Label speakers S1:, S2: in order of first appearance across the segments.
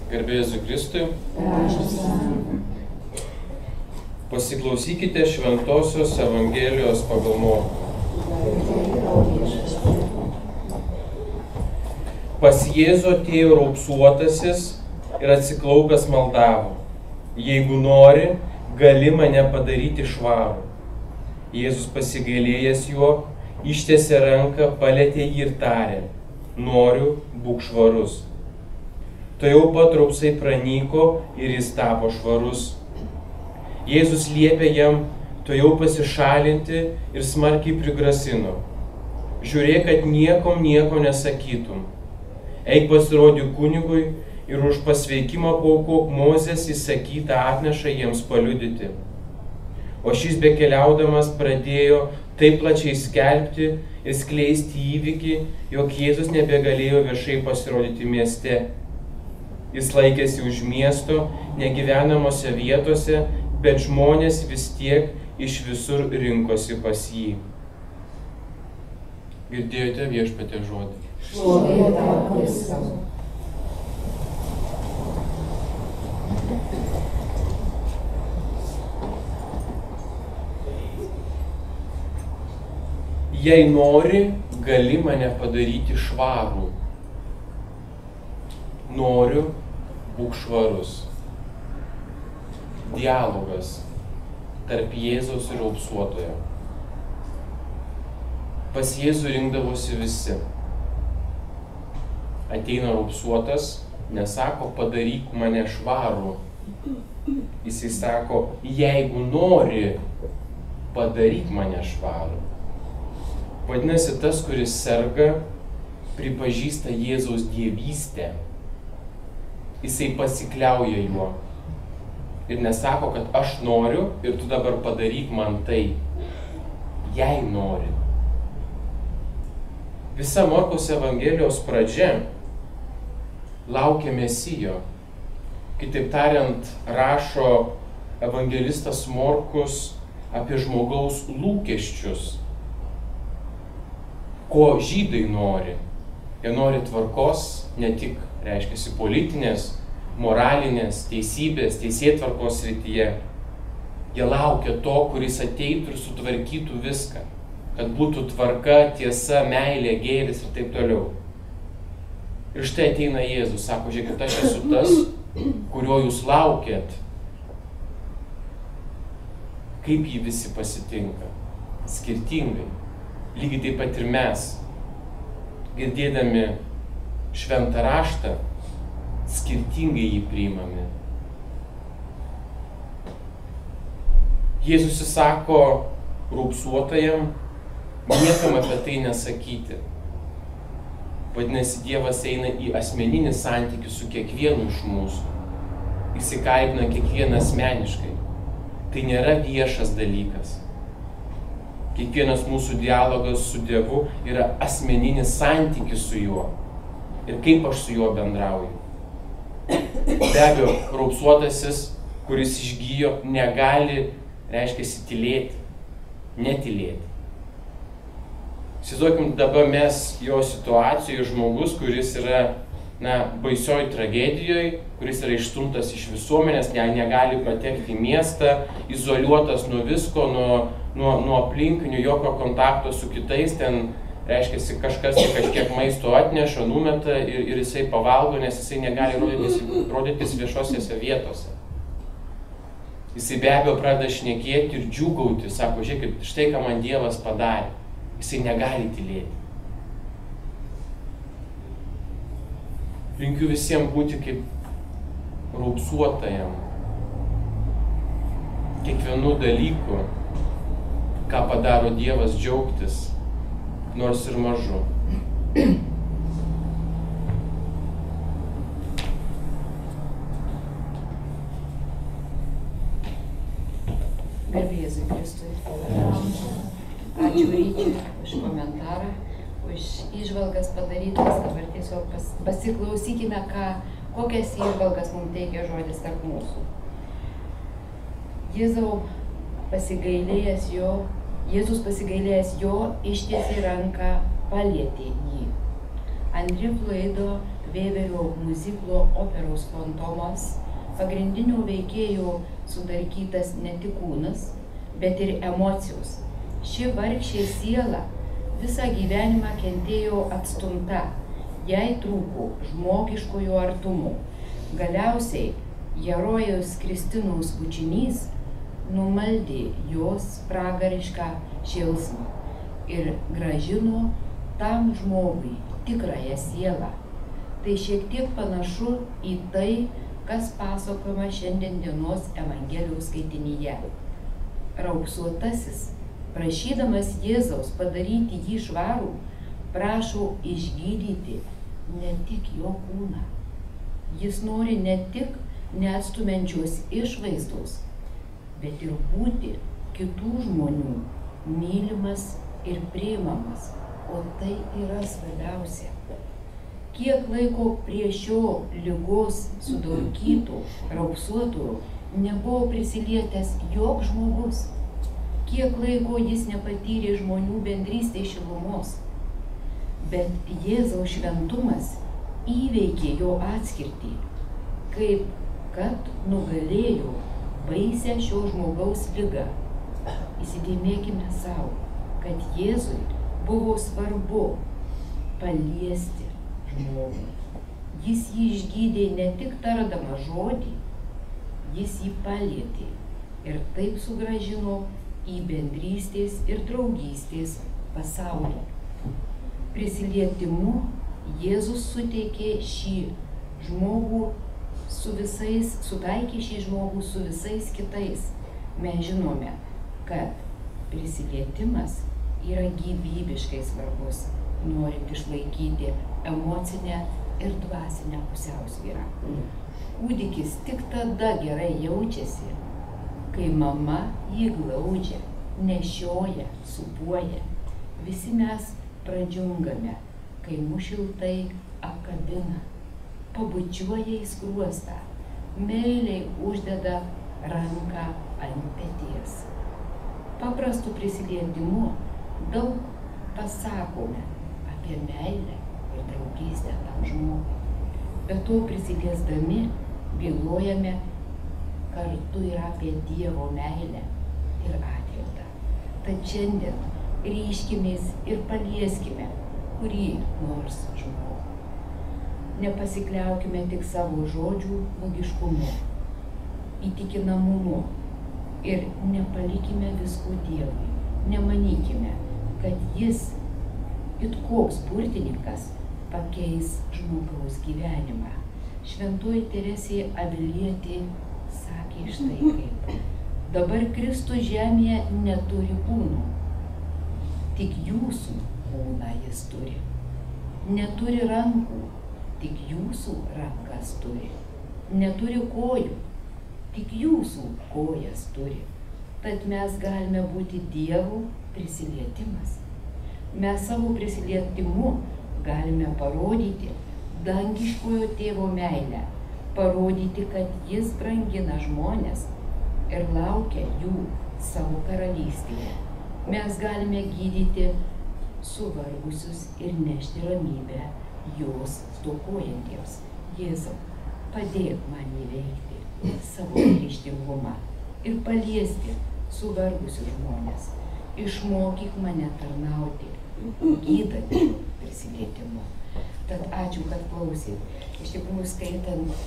S1: Garbė Jėzui Kristui. Pasiklausykite Šventosios Evangelijos pagal Morkų. Pas Jėzų atėjo raupsuotasis ir atsiklaupęs maldavo: Jeigu nori, gali mane padaryti švarų. Jėzus pasigailėjęs jo, ištiesė ranką, palietė jį ir tarė: Noriu, būk švarus. Tuojau pat raupsai pranyko ir jis tapo švarus. Jėzus liepė jam tuojau pasišalinti ir smarkiai prigrasino: Žiūrėk, kad niekam nieko nesakytum. Eik pasirodyk kunigui ir už pasveikimą paaukok Mozės įsakytą atnašą jiems paliudyti. O šis bekeliaudamas pradėjo taip plačiai skelbti ir skleisti įvykį, jog Jėzus nebegalėjo viešai pasirodyti mieste. Jis laikėsi už miesto, negyvenamose vietose, bet žmonės vis tiek iš visur rinkosi pas jį. Girdėjote Viešpaties žodį.
S2: Šlovė tau, Kristau.
S1: Jei nori, gali mane padaryti švarų. Noriu, būk švarus. Dialogas tarp Jėzaus ir raupsuotojo. Pas Jėzų rinkdavosi visi. Ateina raupsuotas, nesako padaryk mane švarų. Jisai sako, jeigu nori, padaryk mane švarų. Vadinasi, tas, kuris serga, pripažįsta Jėzaus dievystę. Jisai pasikliauja juo. Ir nesako, kad aš noriu ir tu dabar padaryk man tai. Jei nori. Visa Morkaus Evangelijos pradžia laukia Mesijo. Kitaip tariant, rašo evangelistas Morkus apie žmogaus lūkesčius. Ko žydai nori? Jie nori tvarkos, ne tik, reiškiasi, politinės, moralinės, teisybės, teisėtvarkos srityje. Jie laukia to, kuris ateitų ir sutvarkytų viską. Kad būtų tvarka, tiesa, meilė, gėris ir taip toliau. Ir štai ateina Jėzus, sako, žiūrėkit, aš esu tas, kurio jūs laukiat. Kaip jį visi pasitinka? Skirtingai. Lygiai taip pat ir mes, girdėdami šventą raštą, skirtingai jį priimame. Jėzus įsako raupsuotajam niekam apie tai nesakyti. Vadinasi, Dievas eina į asmeninį santykį su kiekvienu iš mūsų. Įsikalbina kiekvieną asmeniškai. Tai nėra viešas dalykas. Kiekvienas mūsų dialogas su Dievu yra asmeninis santykis su juo. Ir kaip aš su juo bendrauju. Be abejo, raupsuotasis, kuris išgyjo, negali, reiškiasi, tylėti, netylėti. Įsivaizduokim dabar mes jo situacijoje žmogus, kuris yra, baisioj tragedijoje, kuris yra išstumtas iš visuomenės, negali patekti į miestą, izoliuotas nuo visko, nuo aplinkinių, jokio kontakto su kitais, ten, reiškiasi, kažkas kažkiek maisto atneša, numeta ir jisai pavalgo, nes jisai negali rodytis viešosiose vietose. Jisai be abejo pradeda šnekėti ir džiūgauti, sako, žiūrėkit, štai ką man Dievas padarė. Jisai negali tylėti. Linkiu visiems būti kaip raupsuotajam. Kiekvienu dalyku, ką padaro Dievas, džiaugtis, nors ir mažu.
S2: Garbė Jėzui Kristui. Ačiū Ryčiui už komentarą, už įžvalgas padarytas. Dabar tiesiog pasiklausykime, kokias įžvalgas mums teikia žodis tarp mūsų. Jėzus pasigailėjęs jo, ištiesė ranką, palietė jį. Andrė Fluido Vėverio muziklo operos Fantomas pagrindinio veikėjo sudarkytas ne tik kūnas, bet ir emocijos. Ši vargšė siela visą gyvenimą kentėjo atstumta, jai trūko žmogiškojo artumo. Galiausiai herojus Kristinos bučinys numaldė jos pragarišką šėlsmą ir grąžino tam žmogui tikrąją sielą. Tai šiek tiek panašu į tai, kas pasakojama šiandien dienos Evangelijos skaitinyje. Raupsuotasis, prašydamas Jėzaus padaryti jį švarų, prašo išgydyti ne tik jo kūną. Jis nori ne tik neatstumiančios išvaizdos, bet ir būti kitų žmonių mylimas ir priimamas, o tai yra svarbiausia. Kiek laiko prie šio ligos sudaukytų, raupsuotų nebuvo prisilietęs joks žmogus. Kiek laiko jis nepatyrė žmonių bendrystės šilumos. Bet Jėzaus šventumas įveikė jo atskirtį, kaip kad nugalėjo baisią šio žmogaus ligą. Įsidėmėkime savo, kad Jėzui buvo svarbu paliesti žmogų. Jis jį išgydė ne tik tardamas žodį, jis jį palietė ir taip sugrąžino į bendrystės ir draugystės pasaulį. Prisilietimu Jėzus suteikė šį žmogų sutaikė šį žmogų su visais kitais. Mes žinome, kad prisilietimas yra gyvybiškai svarbus, norint išlaikyti emocinę ir dvasinę pusiausvyrą. Kūdikis tik tada gerai jaučiasi, kai mama jį glaudžia, nešioja, sūpuoja. Visi mes pradžiungame, kai mus šiltai apkabina, pabučiuoja į skruostą, meiliai uždeda ranką ant peties. Paprastu prisilietimu daug pasakome apie meilę ir draugystę tam žmogui. Be to prisiliesdami bylojame kartu ir apie Dievo meilę ir atjautą. Tad šiandien ryškimės ir palieskime kurį nors žmogų. Nepasikliaukime tik savo žodžių logiškumu, įtikinamumu ir nepalikime visko Dievui. Nemanykime, kad jis, it koks burtininkas, pakeis žmogaus gyvenimą. Šventoji Teresė Avilietė sakė štai kaip: dabar Kristus žemėje neturi kūno, tik jūsų kūną jis turi. Neturi rankų, tik jūsų rankas turi. Neturi kojų, tik jūsų kojas turi. Tad mes galime būti Dievo prisilietimas. Mes savo prisilietimu galime parodyti dangiškojo tėvo meilę, parodyti, kad jis brangina žmones ir laukia jų savo karalystėje. Mes galime gydyti suvargusius ir nešti ramybę jos stokojantiems. Jėzau, padėk man įveikti savo ryžtingumą ir paliesti suvargusius žmones. Išmokyk mane tarnauti gydančiu prisilietimu. Tad ačiū, kad klausėt. Iš tikrųjų, skaitant,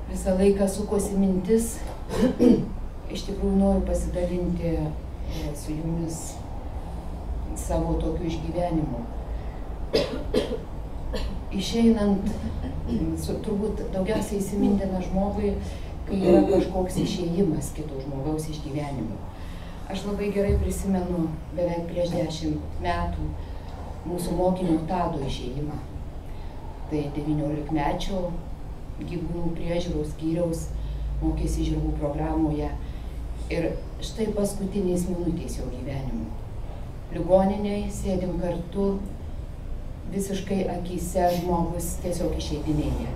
S2: visą laiką sukosi mintis. Iš tikrųjų, noriu pasidalinti su jumis savo tokiu išgyvenimu. Išeinant, turbūt daugiausiai įsimintina žmogui, kai yra kažkoks išėjimas kito žmogaus iš gyvenimo. Aš labai gerai prisimenu beveik prieš 10 metų mūsų mokinio Tado išėjimą. Tai 19-mečio gyvūnų priežiūros skyriaus mokėsi žirgų programoje. Ir štai paskutinės minutės jo gyvenimo. Ligoninėje sėdim kartu, visiškai akyse žmogus tiesiog išeidinėja.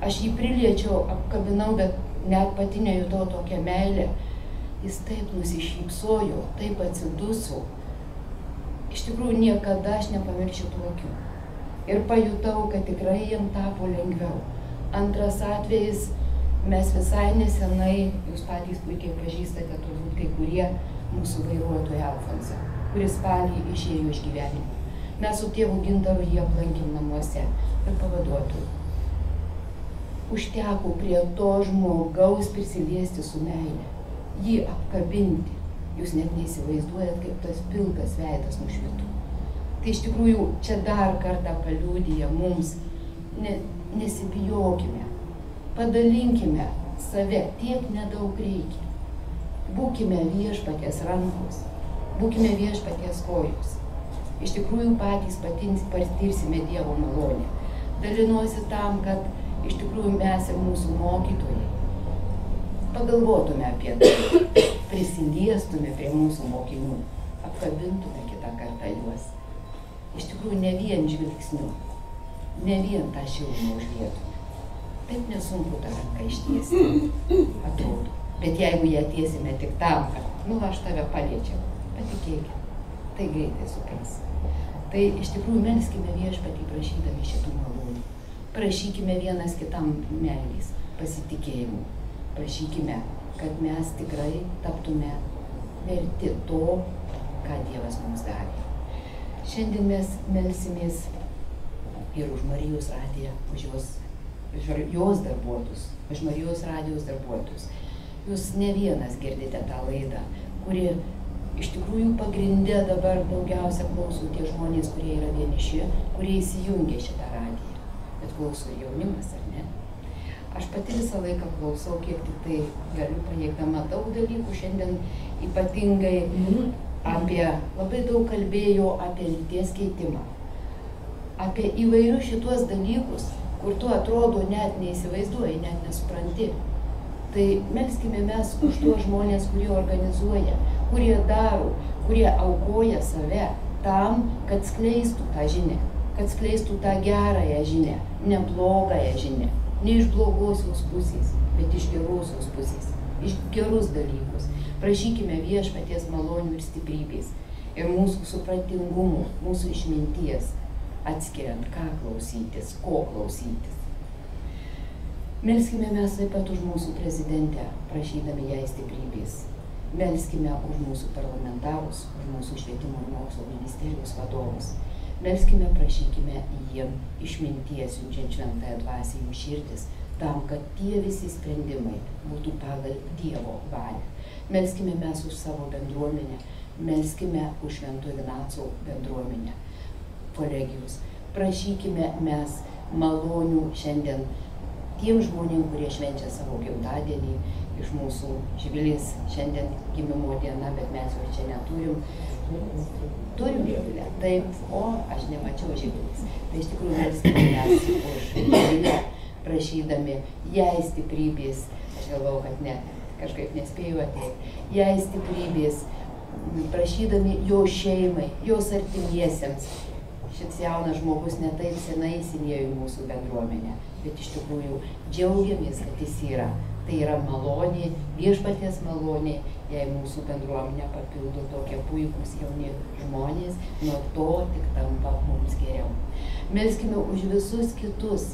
S2: Aš jį priliečiau, apkabinau, bet net pati nejutau tokią meilę. Jis taip nusišypsojo, taip atsiduso. Iš tikrųjų, niekada aš nepamiršiu tų akių. Ir pajutau, kad tikrai jiem tapo lengviau. Antras atvejis, mes visai nesenai, jūs patys puikiai pažįstate turbūt kai kurie mūsų vairuotoją Alfonsą, kuris spalį išėjo iš gyvenimo. Mes su tėvu Gintaru jį aplankėm namuose ir pavaduotojų. Užteko prie to žmogaus prisiliesti su meile, jį apkabinti. Jūs net neįsivaizduojat, kaip tas pilkas veidas nušvitų. Tai iš tikrųjų čia dar kartą paliudija mums, nesibijokime, padalinkime save, tiek nedaug reikia. Būkime viešpaties rankos, būkime viešpaties kojos. Iš tikrųjų patys patirsime Dievo malonę. Dalinuosi tam, kad iš tikrųjų mes ir mūsų mokytojai pagalvotume apie tai, prisiliestume prie mūsų mokinių, apkabintume kitą kartą juos. Iš tikrųjų ne vien žvilgsniu, ne vien tą šilumą užlietume. Taip nesunku tą ranką ištiesti, atrodo. Bet jeigu ją tiesime tik tam, kad, aš tave paliečiau, patikėkime, tai greitai supras. Tai iš tikrųjų melskime viešpatį prašydami šitų malonių. Prašykime vienas kitam meilės, pasitikėjimų. Prašykime, kad mes tikrai taptume verti to, ką Dievas mums davė. Šiandien mes melsimės ir už Marijos radiją, už jos darbuotojus, už Marijos radijos darbuotojus. Jūs ne vienas girdite tą laidą, kuri iš tikrųjų pagrinde dabar daugiausia klauso tie žmonės, kurie yra vieniši, kurie įsijungia šitą radiją. Bet klauso ir jaunimas, ar ne? Aš pati visą laiką klausau, kiek tik tai galiu pajėgdama daug dalykų. Šiandien ypatingai labai daug kalbėjo apie lyties keitimą. Apie įvairius šitos dalykus, kur tu atrodo net neįsivaizduoji, net nesupranti. Tai melskime mes už tuos žmonės, kurie organizuoja, kurie daro, kurie aukoja save tam, kad skleistų tą žinią, kad skleistų tą gerąją žinią, ne blogąją žinią. Ne iš blogosios pusės, bet iš gerosios pusės, iš gerus dalykus. Prašykime viešpaties malonių ir stiprybės ir mūsų supratingumų, mūsų išminties, atskiriant, ką klausytis, ko klausytis. Melskime mes taip pat už mūsų prezidentę, prašydami jai stiprybės. Melskime už mūsų parlamentarus, už mūsų švietimo ir mokslo ministerijos vadovus. Melskime, prašykime jiem išminties, siunčiant šventąją dvasią jų širdis, tam, kad tie visi sprendimai būtų pagal Dievo valią. Melskime mes už savo bendruomenę, melskime už Švento Ignaco bendruomenę, kolegijus. Prašykime mes malonių šiandien tiem žmonėm, kurie švenčia savo gimtadienį. Iš mūsų Živilės šiandien gimimo diena, bet mes jo čia neturim. Turim Živilę, taip, o aš nemačiau Živilės. Tai iš tikrųjų melskime mes už Živilę, prašydami jai stiprybės. Aš galvau, kad ne, kažkaip nespėjau ateiti. Jai stiprybės, prašydami jo šeimai, jos artimiesiems. Šis jaunas žmogus ne taip senai įsiliejo į mūsų bendruomenę, bet iš tikrųjų džiaugiamės, kad jis yra. Tai yra malonė, viešpaties malonė, jei mūsų bendruomenę papildo tokie puikūs jauni žmonės, nuo to tik tampa mums geriau. Melskime už visus kitus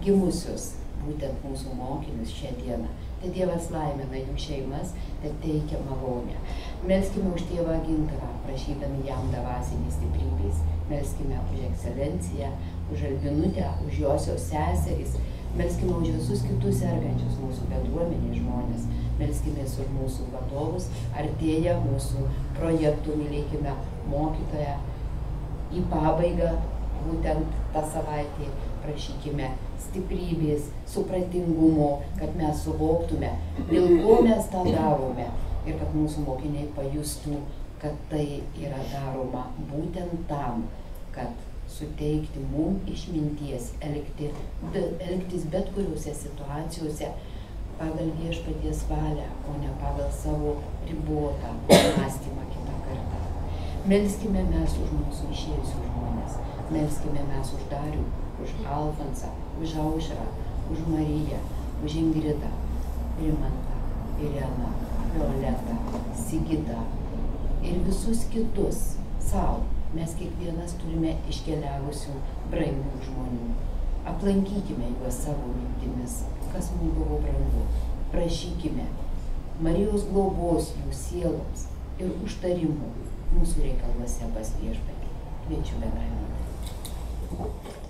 S2: gimusius, būtent mūsų mokinius šią dieną. Tai Dievas laimina jų šeimas, tai teikia malonę. Melskime už tėvą Gintarą, prašydami jam dvasinės stiprybės. Melskime už ekscelenciją, už Albinutę, už josios seseris. Melskime už visus kitus sergančius mūsų bendruomenės žmonės. Melskime už mūsų vadovus. Artėja mūsų projektų Mylėkime mokytoją. Į pabaigą, būtent tą savaitę, prašykime stiprybės, supratingumo, kad mes suvoktume, dėl ko mes tą darome ir kad mūsų mokiniai pajustų, kad tai yra daroma būtent tam, kad suteikti mums išminties elgtis bet kuriuose situacijose pagal viešpaties valią, o ne pagal savo ribotą mąstymą kitą kartą. Melskime mes už mūsų išėjusius žmonės, melskime mes už Darių, už Alfonsą, už Aušrą, už Mariją, už Ingridą, Rimantą, Ireną, Violetą, Sigitą ir visus kitus savo, mes kiekvienas turime iškeliavusių brangių žmonių. Aplankykime juos savo mintimis, kas mums buvo brangu. Prašykime Marijos globos jų sieloms ir užtarimų mūsų reikaluose pas Viešpatį. Kviečiu bendrai maldą.